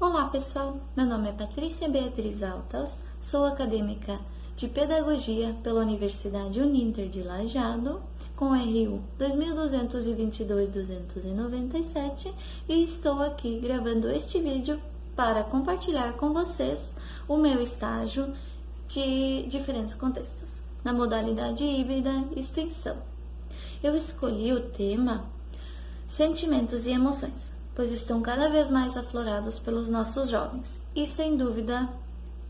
Olá pessoal, meu nome é Patrícia Beatriz Altas, sou acadêmica de Pedagogia pela Universidade Uninter de Lajeado, com RU 2222-297 e estou aqui gravando este vídeo para compartilhar com vocês o meu estágio de diferentes contextos, na modalidade híbrida extensão. Eu escolhi o tema Sentimentos e Emoções, pois estão cada vez mais aflorados pelos nossos jovens e, sem dúvida,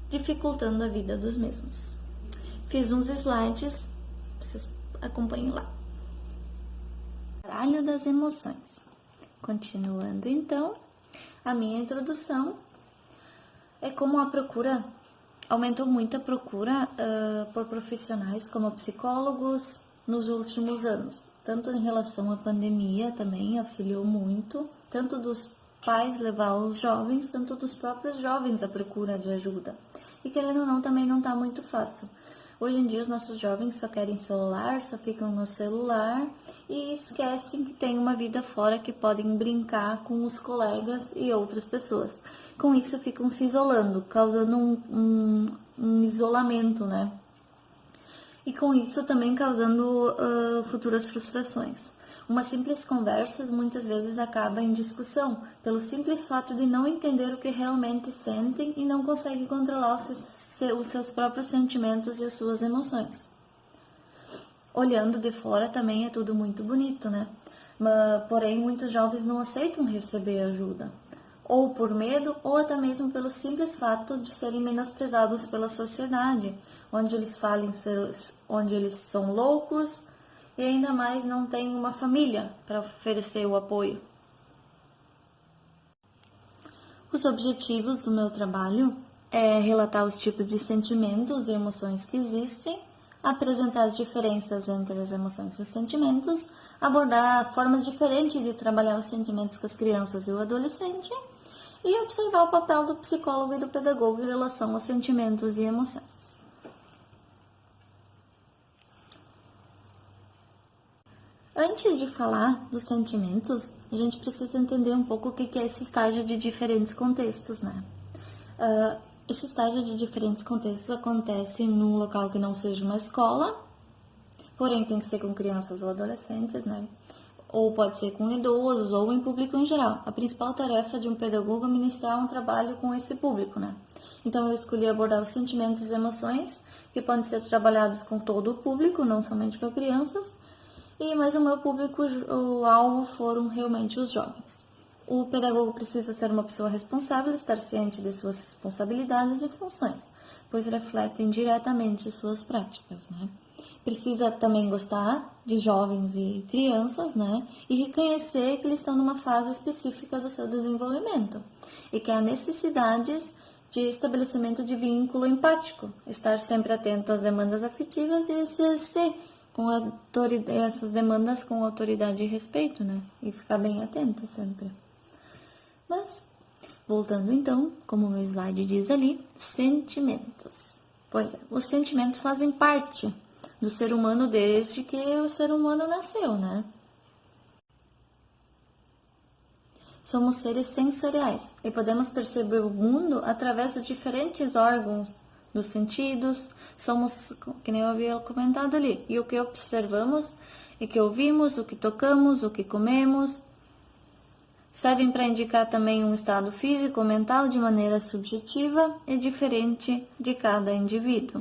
dificultando a vida dos mesmos. Fiz uns slides, vocês acompanhem lá. Baralho das emoções. Continuando, então, a minha introdução é como aumentou muito a procura por profissionais como psicólogos nos últimos anos. Tanto em relação à pandemia também auxiliou muito, tanto dos pais levar os jovens, tanto dos próprios jovens à procura de ajuda. E querendo ou não, também não está muito fácil. Hoje em dia os nossos jovens só querem celular, só ficam no celular e esquecem que tem uma vida fora, que podem brincar com os colegas e outras pessoas. Com isso ficam se isolando, causando um isolamento, né? E com isso também causando futuras frustrações. Uma simples conversa muitas vezes acaba em discussão, pelo simples fato de não entender o que realmente sentem e não conseguem controlar os seus próprios sentimentos e as suas emoções. Olhando de fora também é tudo muito bonito, né? Porém, muitos jovens não aceitam receber ajuda, ou por medo, ou até mesmo pelo simples fato de serem menosprezados pela sociedade, onde eles onde eles são loucos e ainda mais não têm uma família para oferecer o apoio. Os objetivos do meu trabalho é relatar os tipos de sentimentos e emoções que existem, apresentar as diferenças entre as emoções e os sentimentos, abordar formas diferentes de trabalhar os sentimentos com as crianças e o adolescente e observar o papel do psicólogo e do pedagogo em relação aos sentimentos e emoções. Antes de falar dos sentimentos, a gente precisa entender um pouco o que é esse estágio de diferentes contextos, né? Esse estágio de diferentes contextos acontece num local que não seja uma escola, porém tem que ser com crianças ou adolescentes, né? Ou pode ser com idosos ou em público em geral. A principal tarefa de um pedagogo é ministrar um trabalho com esse público, né? Então eu escolhi abordar os sentimentos e emoções que podem ser trabalhados com todo o público, não somente com crianças. Mas o meu público, o alvo foram realmente os jovens. O pedagogo precisa ser uma pessoa responsável, estar ciente de suas responsabilidades e funções, pois refletem diretamente suas práticas, né? Precisa também gostar de jovens e crianças, né? E reconhecer que eles estão numa fase específica do seu desenvolvimento e que há necessidades de estabelecimento de vínculo empático, estar sempre atento às demandas afetivas e exercer essas demandas com autoridade e respeito, né? E ficar bem atento sempre. Mas, voltando então, como no slide diz ali, sentimentos. Pois é, os sentimentos fazem parte do ser humano desde que o ser humano nasceu, né? Somos seres sensoriais e podemos perceber o mundo através dos diferentes órgãos dos sentidos, somos, que nem eu havia comentado ali, e o que observamos, e que ouvimos, o que tocamos, o que comemos, servem para indicar também um estado físico ou mental de maneira subjetiva e diferente de cada indivíduo.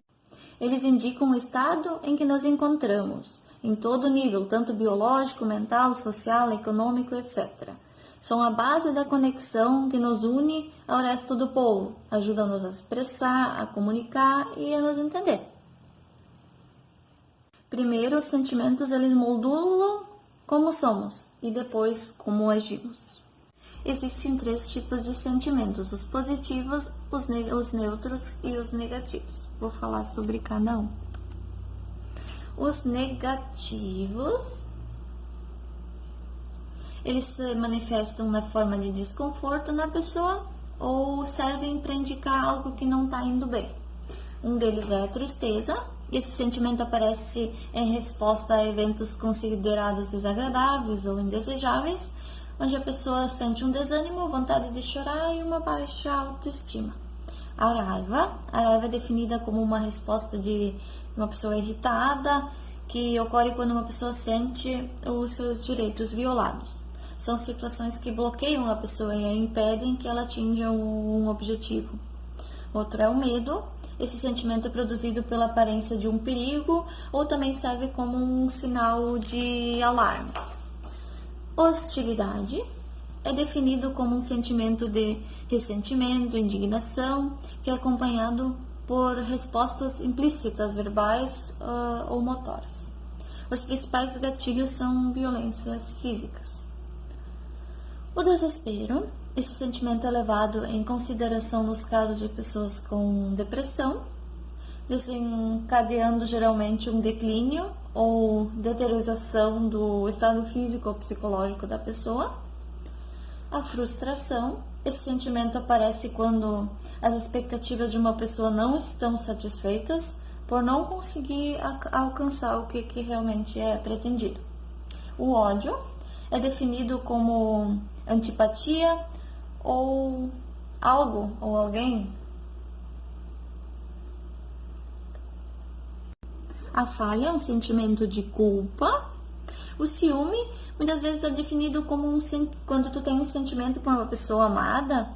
Eles indicam o estado em que nos encontramos, em todo nível, tanto biológico, mental, social, econômico, etc. São a base da conexão que nos une ao resto do povo, ajudam-nos a expressar, a comunicar e a nos entender. Primeiro, os sentimentos eles moldulam como somos e depois como agimos. Existem 3 tipos de sentimentos, os positivos, os neutros e os negativos. Vou falar sobre cada um. Os negativos, eles se manifestam na forma de desconforto na pessoa ou servem para indicar algo que não está indo bem. Um deles é a tristeza. Esse sentimento aparece em resposta a eventos considerados desagradáveis ou indesejáveis, onde a pessoa sente um desânimo, vontade de chorar e uma baixa autoestima. A raiva é definida como uma resposta de uma pessoa irritada, que ocorre quando uma pessoa sente os seus direitos violados. São situações que bloqueiam a pessoa e a impedem que ela atinja um objetivo. Outro é o medo. Esse sentimento é produzido pela aparência de um perigo ou também serve como um sinal de alarme. Hostilidade é definido como um sentimento de ressentimento, indignação, que é acompanhado por respostas implícitas, verbais ou motoras. Os principais gatilhos são violências físicas. O desespero, esse sentimento é levado em consideração nos casos de pessoas com depressão, desencadeando geralmente um declínio ou deterioração do estado físico ou psicológico da pessoa. A frustração, esse sentimento aparece quando as expectativas de uma pessoa não estão satisfeitas por não conseguir alcançar o que realmente é pretendido. O ódio é definido como antipatia ou algo ou alguém. A falha é um sentimento de culpa. O ciúme muitas vezes é definido como quando tu tem um sentimento por uma pessoa amada,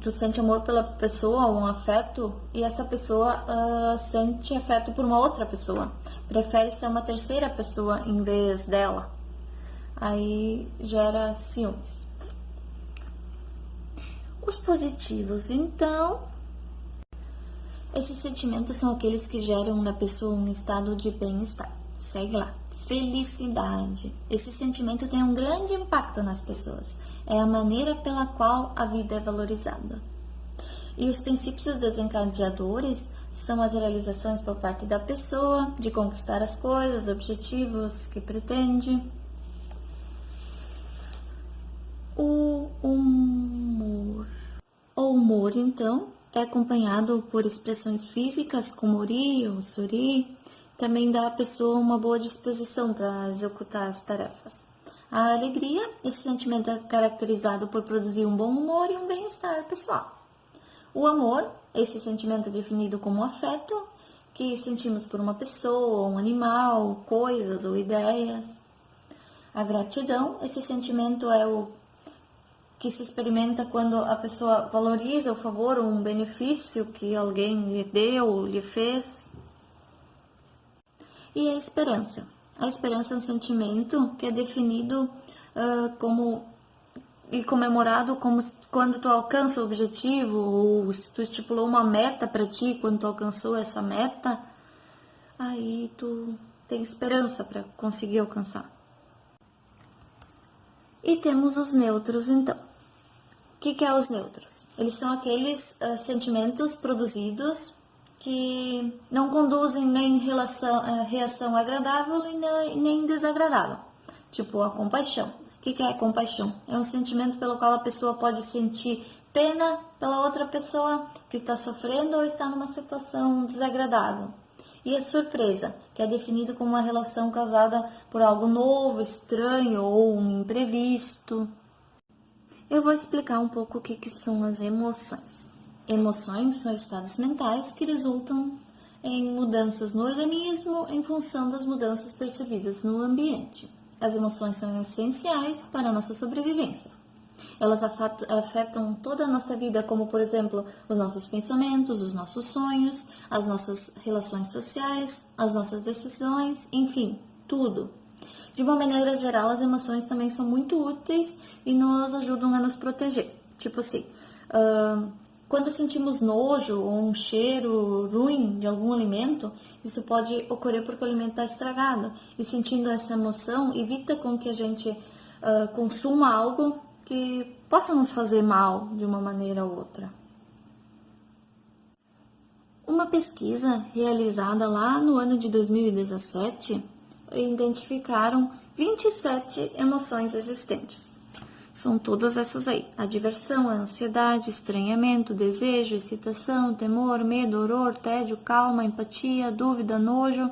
tu sente amor pela pessoa, um afeto, e essa pessoa sente afeto por uma outra pessoa. Prefere ser uma terceira pessoa em vez dela. Aí gera ciúmes. Os positivos, então, esses sentimentos são aqueles que geram na pessoa um estado de bem-estar. Segue lá. Felicidade. Esse sentimento tem um grande impacto nas pessoas. É a maneira pela qual a vida é valorizada. E os princípios desencadeadores são as realizações por parte da pessoa, de conquistar as coisas, objetivos que pretende. O humor. O humor, então, é acompanhado por expressões físicas como rir ou sorrir. Também dá à pessoa uma boa disposição para executar as tarefas. A alegria, esse sentimento é caracterizado por produzir um bom humor e um bem-estar pessoal. O amor, esse sentimento é definido como um afeto que sentimos por uma pessoa, um animal, coisas ou ideias. A gratidão, esse sentimento é o que se experimenta quando a pessoa valoriza o favor ou um benefício que alguém lhe deu, lhe fez. E a esperança. A esperança é um sentimento que é definido como e comemorado como quando tu alcança o objetivo, ou se tu estipulou uma meta para ti, quando tu alcançou essa meta, aí tu tem esperança para conseguir alcançar. E temos os neutros, então. O que é os neutros? Eles são aqueles sentimentos produzidos que não conduzem nem reação agradável e nem desagradável. Tipo a compaixão. O que é a compaixão? É um sentimento pelo qual a pessoa pode sentir pena pela outra pessoa que está sofrendo ou está numa situação desagradável. E a surpresa, que é definido como uma relação causada por algo novo, estranho ou um imprevisto. Eu vou explicar um pouco o que são as emoções. Emoções são estados mentais que resultam em mudanças no organismo em função das mudanças percebidas no ambiente. As emoções são essenciais para a nossa sobrevivência. Elas afetam toda a nossa vida, como, por exemplo, os nossos pensamentos, os nossos sonhos, as nossas relações sociais, as nossas decisões, enfim, tudo. De uma maneira geral, as emoções também são muito úteis e nos ajudam a nos proteger. Tipo assim, quando sentimos nojo ou um cheiro ruim de algum alimento, isso pode ocorrer porque o alimento está estragado. E sentindo essa emoção, evita com que a gente consuma algo que possa nos fazer mal de uma maneira ou outra. Uma pesquisa realizada lá no ano de 2017 identificaram 27 emoções existentes. São todas essas aí: a diversão, a ansiedade, estranhamento, desejo, excitação, temor, medo, horror, tédio, calma, empatia, dúvida, nojo,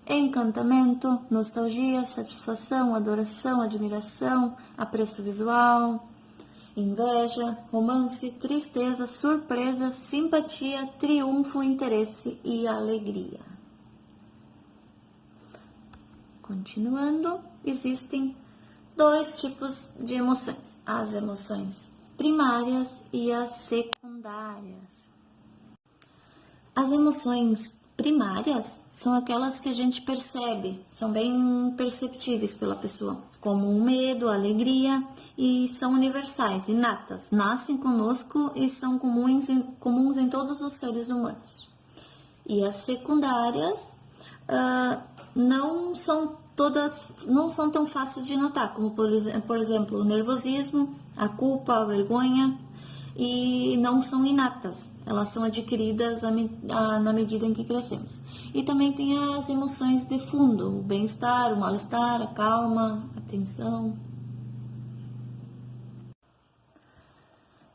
encantamento, nostalgia, satisfação, adoração, admiração, apreço visual, inveja, romance, tristeza, surpresa, simpatia, triunfo, interesse e alegria. Continuando, existem 2 tipos de emoções: as emoções primárias e as secundárias. As emoções primárias são aquelas que a gente percebe, são bem perceptíveis pela pessoa, como o medo, a alegria, e são universais, inatas, nascem conosco e são comuns em todos os seres humanos. E as secundárias não são tão fáceis de notar, como por exemplo o nervosismo, a culpa, a vergonha, e não são inatas, elas são adquiridas na medida em que crescemos. E também tem as emoções de fundo, o bem-estar, o mal-estar, a calma, a tensão.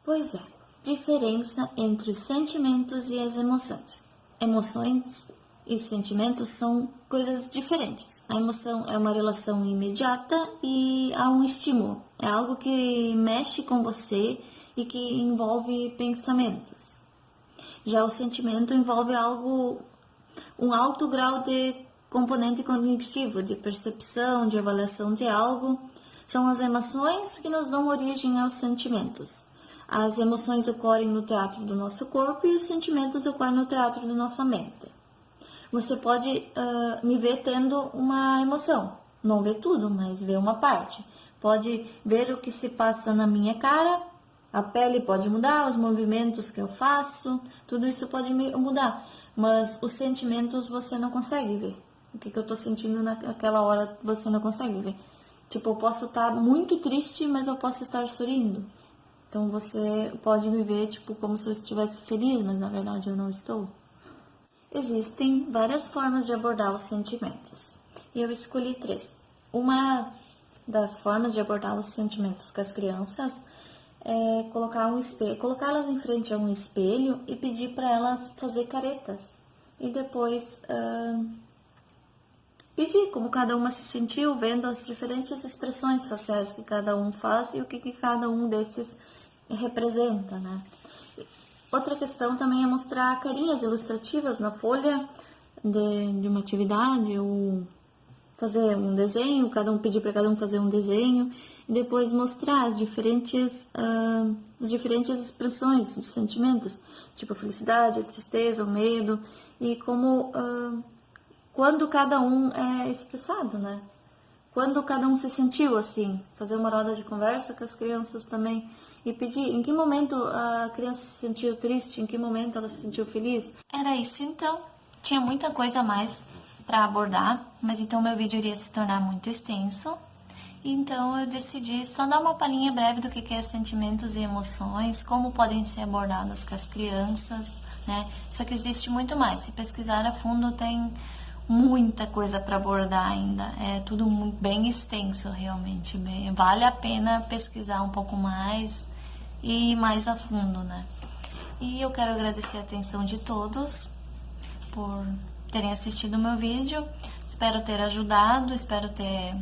Pois é, diferença entre os sentimentos e as emoções. Emoções e sentimentos são coisas diferentes. A emoção é uma relação imediata e há um estímulo. É algo que mexe com você e que envolve pensamentos. Já o sentimento envolve um alto grau de componente cognitivo, de percepção, de avaliação de algo. São as emoções que nos dão origem aos sentimentos. As emoções ocorrem no teatro do nosso corpo e os sentimentos ocorrem no teatro da nossa mente. Você pode me ver tendo uma emoção, não ver tudo, mas ver uma parte. Pode ver o que se passa na minha cara, a pele pode mudar, os movimentos que eu faço, tudo isso pode mudar. Mas os sentimentos você não consegue ver. O que eu tô sentindo naquela hora você não consegue ver. Tipo, eu posso estar muito triste, mas eu posso estar sorrindo. Então você pode me ver tipo como se eu estivesse feliz, mas na verdade eu não estou. Existem várias formas de abordar os sentimentos, e eu escolhi 3. Uma das formas de abordar os sentimentos com as crianças é colocá-las em frente a um espelho e pedir para elas fazer caretas. E depois pedir como cada uma se sentiu, vendo as diferentes expressões faciais que cada um faz e o que cada um desses representa, né? Outra questão também é mostrar carinhas ilustrativas na folha de uma atividade, ou fazer um desenho, pedir para cada um fazer um desenho, e depois mostrar as diferentes expressões de sentimentos, tipo a felicidade, a tristeza, o medo, e quando cada um é expressado, né? Quando cada um se sentiu assim, fazer uma roda de conversa com as crianças também e pedir em que momento a criança se sentiu triste, em que momento ela se sentiu feliz. Era isso então. Tinha muita coisa a mais para abordar, mas então meu vídeo iria se tornar muito extenso. Então eu decidi só dar uma palhinha breve do que é sentimentos e emoções, como podem ser abordados com as crianças, né? Só que existe muito mais. Se pesquisar a fundo tem muita coisa para abordar ainda, é tudo bem extenso realmente, vale a pena pesquisar um pouco mais e mais a fundo, né? E eu quero agradecer a atenção de todos por terem assistido o meu vídeo, espero ter ajudado, espero ter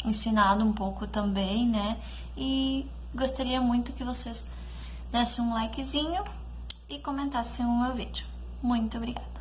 ensinado um pouco também, né? E gostaria muito que vocês dessem um likezinho e comentassem o meu vídeo. Muito obrigada!